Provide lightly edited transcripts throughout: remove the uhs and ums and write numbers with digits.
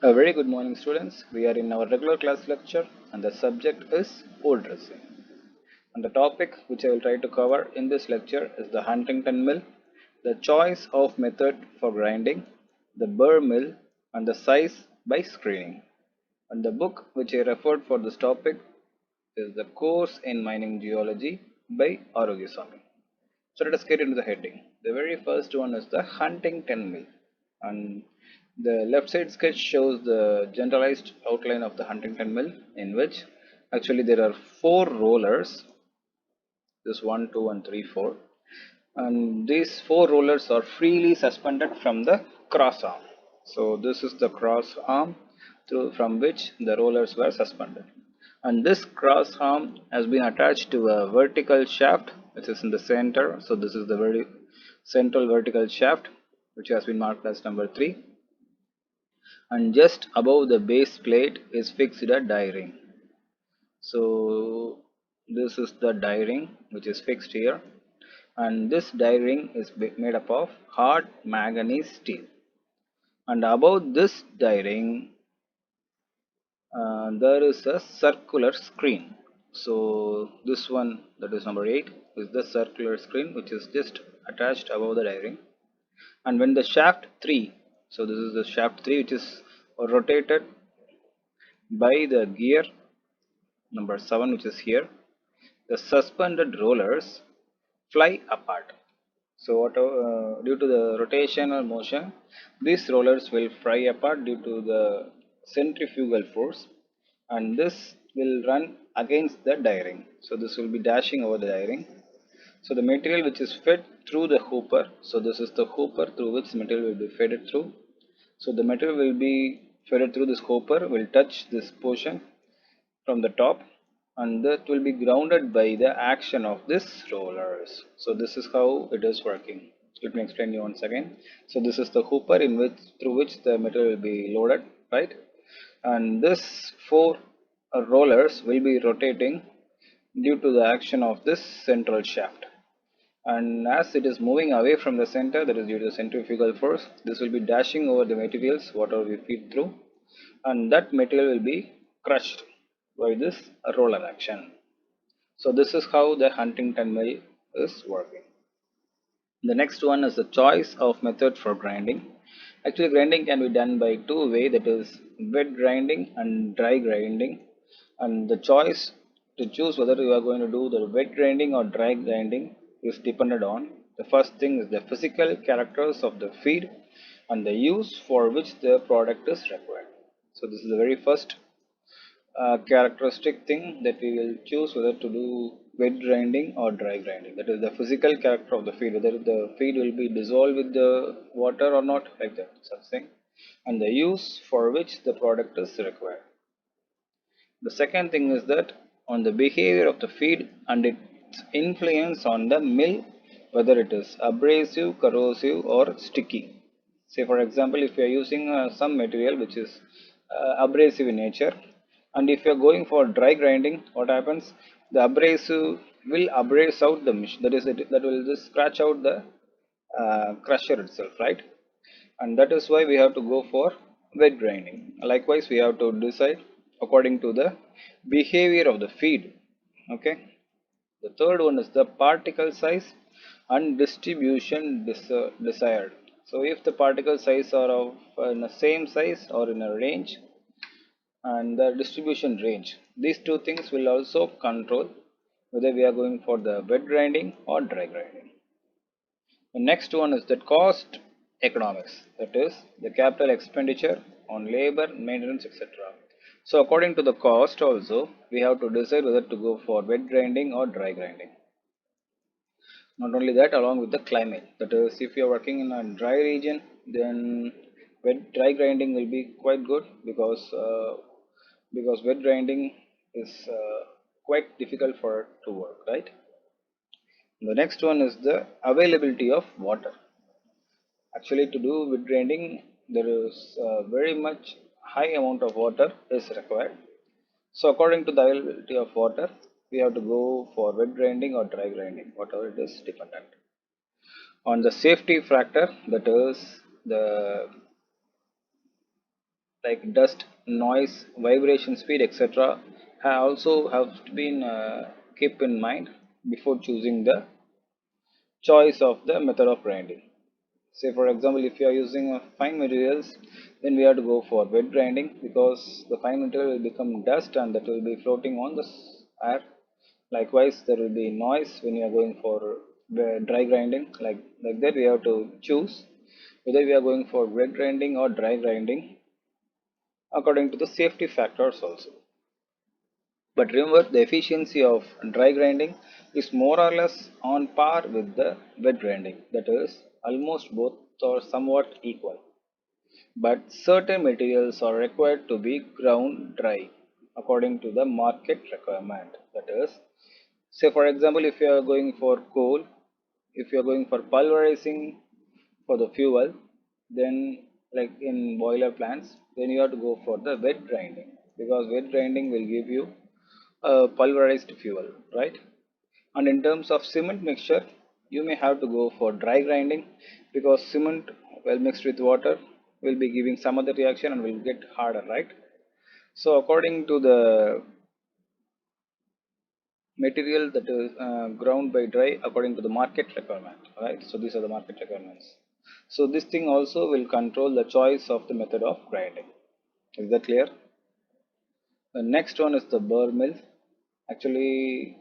A very good morning, students. We are in our regular class lecture, and the subject is wood dressing. And the topic which I will try to cover in this lecture is the Huntington Mill, the choice of method for grinding, the Burr Mill, and the size by screening. And the book which I referred for this topic is the Course in Mining Geology by Arogyaswamy. So let us get into the heading. The very first one is the Huntington Mill, and the left side sketch shows the generalized outline of the Huntington Mill, in which actually there are four rollers. This one, two, and three, four, and these four rollers are freely suspended from the cross arm. So this is the cross arm through from which the rollers were suspended, and this cross arm has been attached to a vertical shaft which is in the center. So this is the very central vertical shaft which has been marked as number 3, and just above the base plate is fixed a die ring. So this is the die ring which is fixed here, and this die ring is made up of hard manganese steel, and above this die ring there is a circular screen. So this one, that is number 8, is the circular screen which is just attached above the die ring. And when the shaft 3, so this is the shaft 3 which is rotated by the gear number 7 which is here, the suspended rollers fly apart. So due to the rotational motion, these rollers will fly apart due to the centrifugal force, and this will run against the die ring. So this will be dashing over the die ring. So the material which is fed through the hooper, so this is the hooper through which material will be fed through. So the material will be fed through this hooper, will touch this portion from the top, and that will be grounded by the action of this rollers. So this is how it is working. Let me explain you once again. So this is the hooper in which through which the material will be loaded, right? And this four rollers will be rotating due to the action of this central shaft. And as it is moving away from the center, that is due to centrifugal force, this will be dashing over the materials whatever we feed through, and that material will be crushed by this roller action. So this is how the Huntington Mill is working. The next one is the choice of method for grinding. Actually, grinding can be done by two ways, that is wet grinding and dry grinding. And the choice to choose whether you are going to do the wet grinding or dry grinding is dependent on the first thing is the physical characters of the feed and the use for which the product is required. So this is the very first characteristic thing that we will choose whether to do wet grinding or dry grinding. That is the physical character of the feed, whether the feed will be dissolved with the water or not, like that, such thing, and the use for which the product is required. The second thing is that on the behavior of the feed and its influence on the mill, whether it is abrasive, corrosive, or sticky. Say for example, if you are using some material which is abrasive in nature, and if you are going for dry grinding, what happens? The abrasive will abrase out the machine. That is, that will just scratch out the crusher itself, right? And that is why we have to go for wet grinding. Likewise, we have to decide according to the behavior of the feed. Okay. The third one is the particle size and distribution desired. So if the particle size are of in the same size or in a range, and the distribution range, these two things will also control whether we are going for the wet grinding or dry grinding. The next one is the cost economics, that is the capital expenditure on labor, maintenance, etc. So according to the cost also, we have to decide whether to go for wet grinding or dry grinding. Not only that, along with the climate, that is if you are working in a dry region, then dry grinding will be quite good, because wet grinding is quite difficult for it to work, right? The next one is the availability of water. Actually, to do wet grinding, there is very much high amount of water is required. So according to the availability of water, we have to go for wet grinding or dry grinding, whatever it is dependent on the safety factor, that is the like dust, noise, vibration speed, etc. Also have been kept in mind before choosing the choice of the method of grinding. Say for example, if you are using fine materials, then we have to go for wet grinding because the fine material will become dust and that will be floating on the air. Likewise, there will be noise when you are going for dry grinding. Like that, we have to choose whether we are going for wet grinding or dry grinding according to the safety factors also. But remember, the efficiency of dry grinding is more or less on par with the wet grinding. That is, almost both are somewhat equal. But certain materials are required to be ground dry according to the market requirement. That is, say for example, if you are going for coal, if you are going for pulverizing for the fuel, then like in boiler plants, then you have to go for the wet grinding because wet grinding will give you pulverized fuel, right? And in terms of cement mixture, you may have to go for dry grinding because cement, well mixed with water, will be giving some other reaction and will get harder, right? So according to the material that is ground by dry according to the market requirement, right? So these are the market requirements. So this thing also will control the choice of the method of grinding. Is that clear? The next one is the Burr Mill. Actually,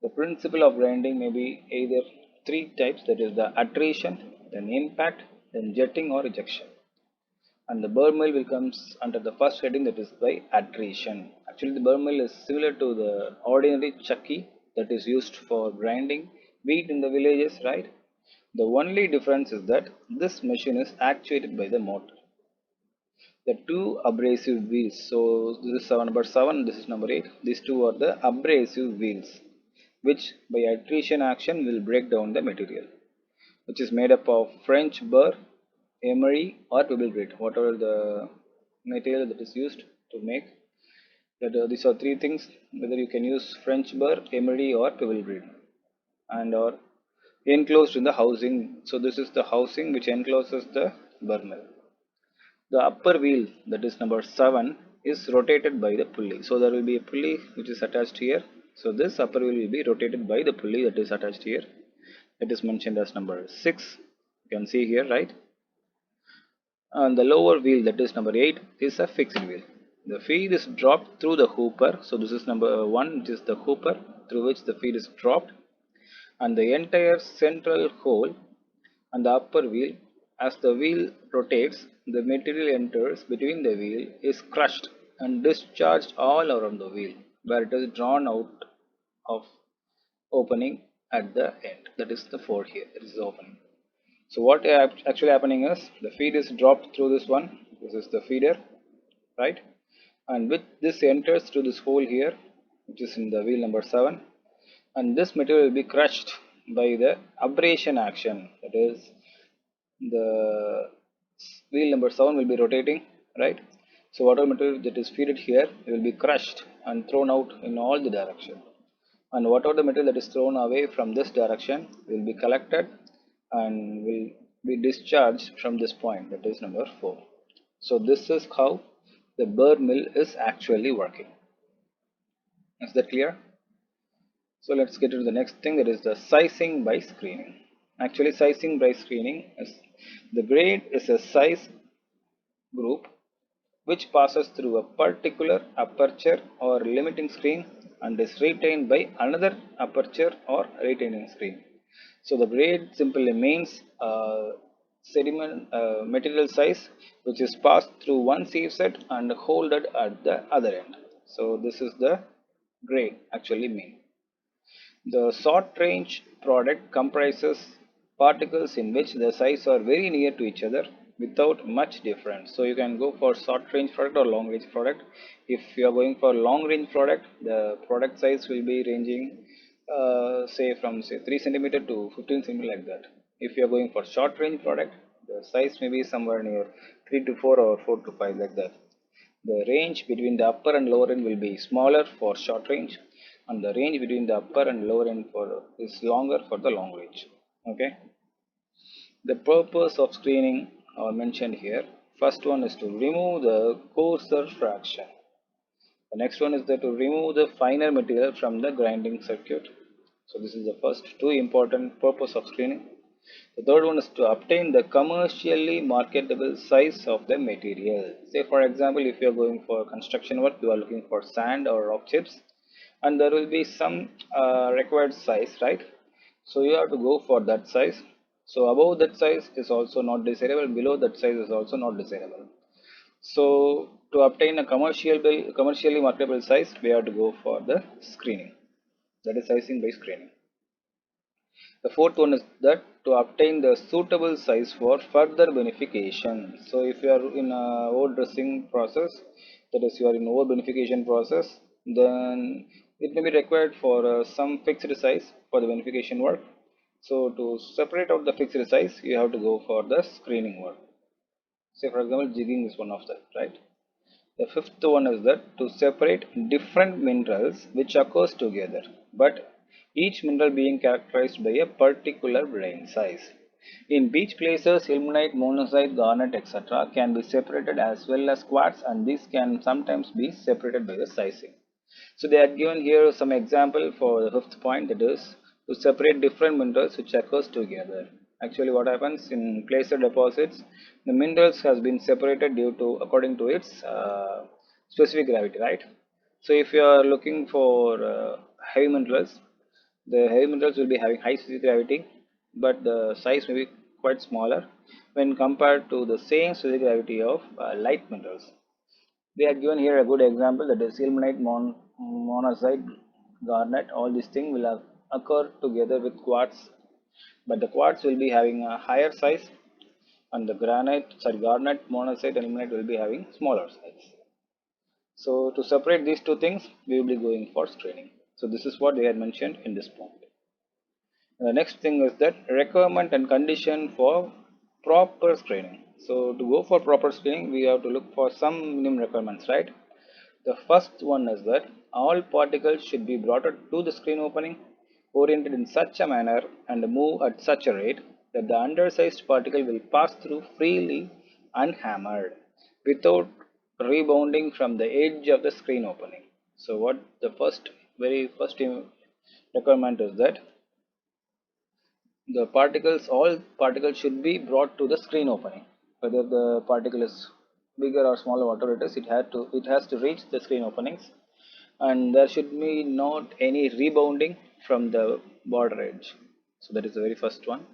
the principle of grinding may be either three types, that is the attrition, then impact, then jetting or ejection. And the Burr Mill will comes under the first heading, that is by attrition. Actually, the Burr Mill is similar to the ordinary chucky that is used for grinding wheat in the villages, right? The only difference is that this machine is actuated by the motor. The two abrasive wheels, so this is number 7, this is number 8, these two are the abrasive wheels which by attrition action will break down the material, which is made up of French burr, emery or pebble grit, whatever the material that is used to make. That these are three things, whether you can use French burr, emery or pebble grit, and or enclosed in the housing. So this is the housing which encloses the burr mill. The upper wheel, that is number 7, is rotated by the pulley. So there will be a pulley which is attached here. So this upper wheel will be rotated by the pulley that is attached here. It is mentioned as number 6. You can see here, right? And the lower wheel, that is number 8, is a fixed wheel. The feed is dropped through the hooper. So this is number 1, which is the hooper through which the feed is dropped. And the entire central hole and the upper wheel, as the wheel rotates, the material enters between the wheel, is crushed and discharged all around the wheel, where it is drawn out of opening at the end. That is the 4 here. That is the opening. So what actually happening is the feed is dropped through this one. This is the feeder, right? And with this enters to this hole here, which is in the wheel number 7, and this material will be crushed by the abrasion action. That is, the wheel number 7 will be rotating, right? So whatever material that is fed here will be crushed and thrown out in all the direction, and whatever the material that is thrown away from this direction will be collected and will be discharged from this point, that is number 4. So this is how the Burr mill is actually working. Is that clear? So let's get to the next thing, that is the sizing by screening. Actually, sizing by screening is the grade is a size group which passes through a particular aperture or limiting screen and is retained by another aperture or retaining screen. So the grade simply means sediment material size which is passed through one sieve set and holded at the other end. So this is the grade actually mean. The short range product comprises particles in which the size are very near to each other without much difference. So you can go for short range product or long range product. If you are going for long range product, the product size will be ranging say from say 3 centimeter to 15 centimeter, like that. If you are going for short range product, the size may be somewhere near 3 to 4 or 4 to 5, like that. The range between the upper and lower end will be smaller for short range, and the range between the upper and lower end for is longer for the long range. Okay. The purpose of screening are mentioned here. First one is to remove the coarser fraction. The next one is that to remove the finer material from the grinding circuit. So this is the first two important purpose of screening. The third one is to obtain the commercially marketable size of the material. Say for example, if you are going for construction work, you are looking for sand or rock chips, and there will be some required size, right? So you have to go for that size. So above that size is also not desirable, below that size is also not desirable. So to obtain a commercially marketable size, we have to go for the screening. That is sizing by screening. The fourth one is that to obtain the suitable size for further beneficiation. So if you are in a ore dressing process, that is you are in ore beneficiation process, then it may be required for some fixed size for the beneficiation work. So to separate out the fixed size, you have to go for the screening work. Say for example, jigging is one of that, right? The fifth one is that to separate different minerals which occurs together, but each mineral being characterized by a particular grain size. In beach places, ilmenite, monazite, garnet, etc. can be separated as well as quartz, and these can sometimes be separated by the sizing. So they are given here some example for the fifth point, that is to separate different minerals which occurs together. Actually what happens in placer deposits, the minerals has been separated due to according to its specific gravity, right? So if you are looking for heavy minerals, the heavy minerals will be having high specific gravity, but the size may be quite smaller when compared to the same specific gravity of light minerals. They are given here a good example, that is ilmenite, monazite, garnet. All these things will occur together with quartz, but the quartz will be having a higher size, and the garnet, monazite, and ilmenite will be having smaller size. So to separate these two things, we will be going for screening. So this is what they had mentioned in this point. And the next thing is that requirement and condition for proper screening. So to go for proper screening, we have to look for some minimum requirements, right? The first one is that all particles should be brought to the screen opening, oriented in such a manner and move at such a rate that the undersized particle will pass through freely unhammered without rebounding from the edge of the screen opening. So what the very first requirement is that all particles should be brought to the screen opening. Whether the particle is bigger or smaller, whatever it is, it has to reach the screen openings, and there should be not any rebounding from the border edge. So that is the very first one.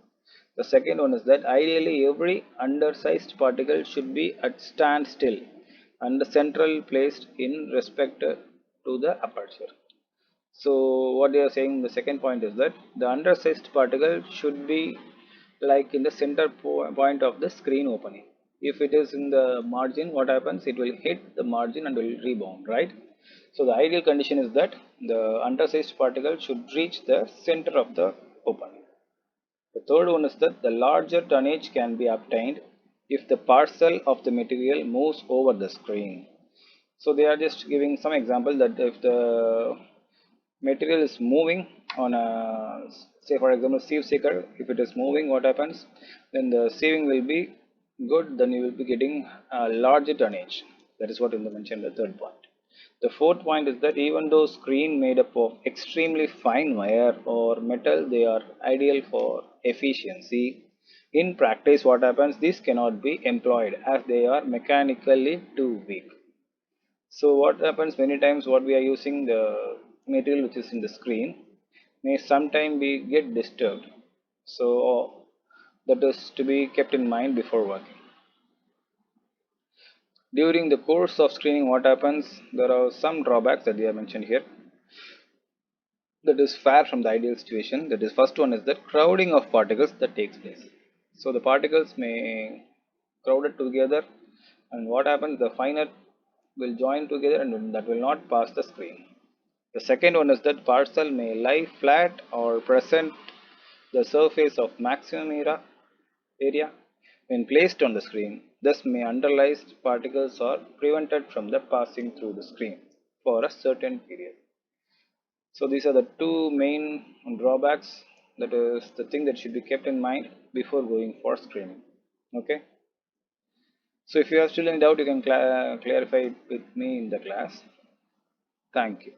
The second one is that ideally every undersized particle should be at standstill and the central placed in respect to the aperture. So what they are saying, the second point is that the undersized particle should be like in the center point of the screen opening. If it is in the margin, what happens? It will hit the margin and will rebound, right? So the ideal condition is that the undersized particle should reach the center of the opening. The third one is that the larger tonnage can be obtained if the parcel of the material moves over the screen. So they are just giving some example that if the material is moving on a, say for example, sieve seeker, if it is moving, what happens, then the sieving will be good, then you will be getting a larger tonnage. That is what you mentioned, the third point. The fourth point is that even though screen made up of extremely fine wire or metal, they are ideal for efficiency. In practice, what happens, this cannot be employed as they are mechanically too weak. So what happens many times, what we are using, the material which is in the screen may sometime be get disturbed. So that is to be kept in mind before working. During the course of screening, what happens, there are some drawbacks that they are mentioned here. That is far from the ideal situation. That is, first one is the crowding of particles that takes place. So the particles may crowded together, and what happens, the finer will join together and that will not pass the screen. The second one is that parcel may lie flat or present the surface of maximum area when placed on the screen. Thus may underlied particles are prevented from the passing through the screen for a certain period. So these are the two main drawbacks. That is the thing that should be kept in mind before going for screening. Okay. So if you have still any doubt, you can clarify it with me in the class. Thank you.